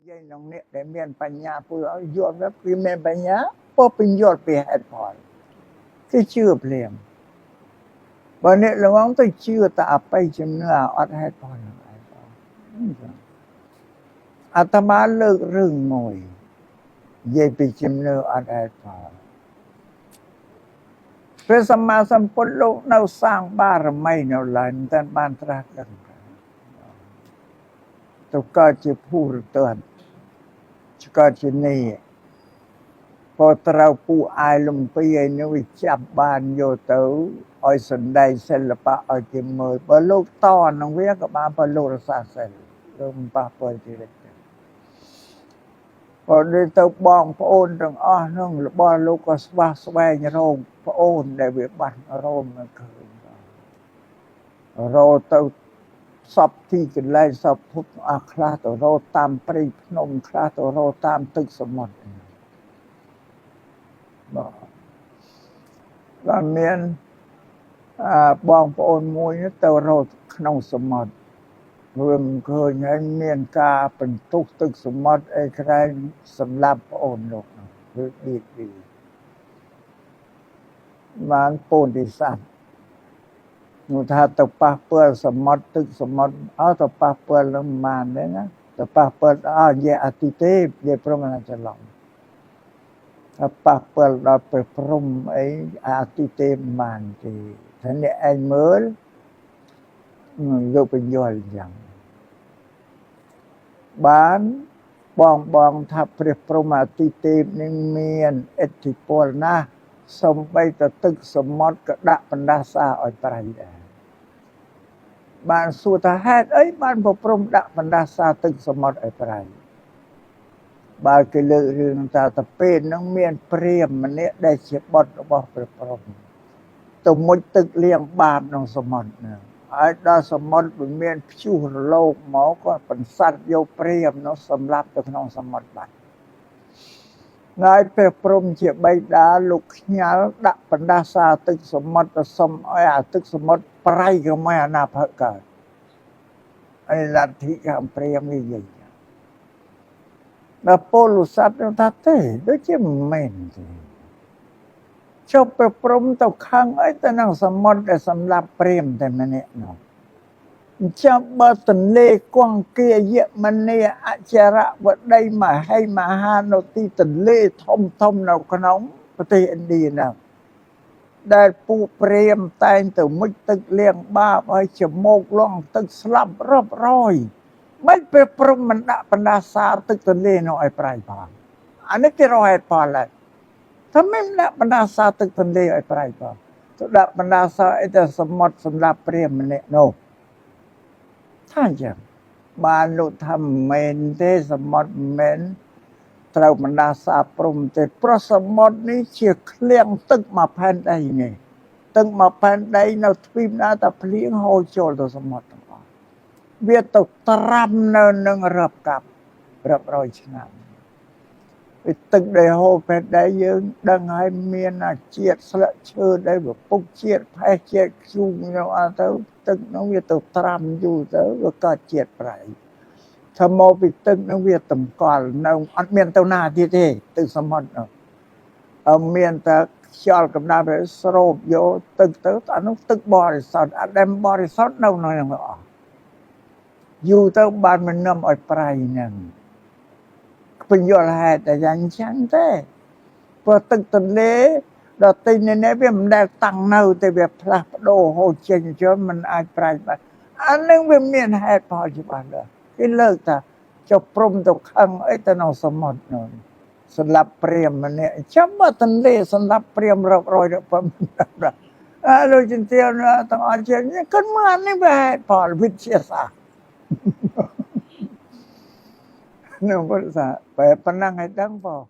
យាយក្នុងនេះដែលមានបញ្ញាពុទ្ធឲ្យយល់ថាពីមានបញ្ញាពោពេញយល់ពីហេតុផលគឺជឿភ្លាមបើអ្នកល្ងងទៅជឿតែអបិយជំនឿអត់ហេតុផលហ្នឹងឯងអាត្មាលើករឿងមួយនិយាយពីជំនឿអត់ហេតុផលព្រះសម្មាសម្ពុទ្ធលោកនៅសាងបារមីនៅឡើយមិនបានត្រាស់ដឹងទៅកើតជាភូរទ័នកើតជានេះพอត្រូវពូអាយលំពីឯនោះវាចាប់បានយកទៅឲ្យសម្ដែងសិល្បៈឲ្យគេមើលបើលោកតនឹងវាក៏បានបើលោករសាសិលលោកមិនប៉ះពាល់ជីវិតបើដូចទៅបងប្អូនទាំងអស់នោះរបស់លោកក៏ស្វះស្វែងរកប្អូនដែលវាបាត់រោមមិនឃើញរោទៅសពទីកន្លែងសពពុទ្ធអស់ខ្លះទៅរោតាមព្រៃភ្នំខ្លះទៅរោតាមទឹកសមុទ្របាទមានបងប្អូនមួយទៅរត់ក្នុងសមុទ្ររួមឃើញហើយមានការបន្ទុះទឹកសមុទ្រអីក្រែងសម្រាប់ប្អូនលោកគឺឌីទីបានពូនទីសាស្ត្រនោះថាទៅប៉ះពាល់សមុទ្រទឹកសមុទ្រអត់ទៅប៉ះពាល់នឹងបានទេណាទៅប៉ះពាល់និយាយអតិទេពនិយាយព្រមណាច្រឡំប៉ះពាល់ដល់ព្រះព្រំអីអតិទេពបានទេថាអ្នកឯងមើលយកបញ្យល់អញ្ចឹងបានបងថាព្រះព្រំអតិទេពនឹងមានឥទ្ធិពលណាស់សំបីតទឹកសមុទ្រក៏ដាក់បណ្ដាសាឲ្យប្រៃដែរបានសួរថាហេតុអីបានព្រះព្រំដាក់បណ្ដាសាទឹកសមុទ្រឲ្យប្រៃបើគេលើករឿងថាទៅពេលហ្នឹងមានព្រាហ្មណ៍ម្នាក់ដែលជាបុត្ររបស់ព្រះព្រំទៅមុជទឹកលាងបាបក្នុងសមុទ្រហ្នឹងហើយដល់សមុទ្រវាមានព្យុះរលកមកក៏បន្សាត់យកព្រាហ្មណ៍នោះសម្លាប់ទៅក្នុងសមុទ្របាត់ហើយព្រះព្រំជាបិតាលោកខ្ញាល់ដាក់បណ្ដាសាទឹកសមុទ្រទៅសុំឲ្យអាទឹកសមុទ្រប្រៃក៏មិនអាណាភកកើតហើយលទ្ធិខាងព្រាហ្មណ៍និយាយដល់ពលស័ព្ទថាទេដូចជាមិនមែនទេចុះព្រះព្រំទៅខឹងអីទៅនឹងសមុទ្រដែលសម្លាប់ព្រាហ្មណ៍តែម្នាក់នោះចាំបើទន្លេគង្គាយមនីអចារវដីមហិមហានៅទីទន្លេធំនៅក្នុងប្រទេសឥណ្ឌានោះដែលពួកព្រាហ្មណ៍តែងទៅមុជទឹកលាងបាបហើយច្មោកលងទឹកស្លាប់រាប់រយមិនព្រះព្រំមិនដាក់បណ្ដាសាទឹកទន្លេនោះឲ្យប្រៃផងអានេះគេរកហេតុផលហើយថាមិនដាក់បណ្ដាសាទឹកទន្លេឲ្យប្រៃផងទៅដាក់បណ្ដាសាអីទៅសមុទ្រសម្រាប់ព្រាហ្មណ៍ម្នាក់នោះថាអញ្ចឹងបានលោកថាមិនមែនទេសមុទ្រមិនមែនត្រូវបណ្ដាសាព្រំទេព្រោះសមុទ្រនេះជាឃ្លាំងទឹកមកផែនដីនេះទឹកមកផែនដីនៅទ្វីបណាតែភ្លៀងហូរចូលទៅសមុទ្រទាំងអស់វាទៅត្រាំនៅនឹងរាប់កាប់រាប់រយឆ្នាំពីទឹកដែលហូរផែនដីយើងដឹងហើយមានជាតិស្លឹកឈើដែលវាពុកជាតិផេះជាតិខ្ជូងនៅអត់ទៅទឹកនោះវាទៅត្រាំយូរទៅវាកើតជាតិប្រៃថាមកពីទឹកនោះវាតម្កល់នៅអត់មានទៅណាទៀតទេទឹកសមុទ្រនោះមានតែខ្យល់កម្ដៅវាស្រូបយកទឹកទៅអានោះទឹកបរិសុទ្ធអត់ដែលបរិសុទ្ធនៅនោះអស់យូរទៅបានមិននាំឲ្យប្រៃហ្នឹងបញ្យល់ហេតុតែយ៉ាងចឹងទេព្រោះទឹកទន្លេដល់ទីនេះវាមិនដែលតាំងនៅតែវាផ្លាស់ប្ដូរហូរចេញចុះមិនអាចប្រៃបានអានឹងវាមានហេតុផលច្បាស់លាស់គេលើកថាចុះព្រំទៅខឹងអីទៅនៅសមុទ្រនោះសម្រាប់ព្រាហ្មណ៍ម្នាក់ចាំមកទន្លេសម្រាប់ព្រាហ្មណ៍រាប់រយរាប់ពាន់លោកជំទាវទាំងអស់ជាគិតមកនេះវាហេតុផលវិទ្យាសាស្ត្រនឹងពុទ្ធសាសនាបែបប៉ុណ្ណឹងឲ្យដឹងផង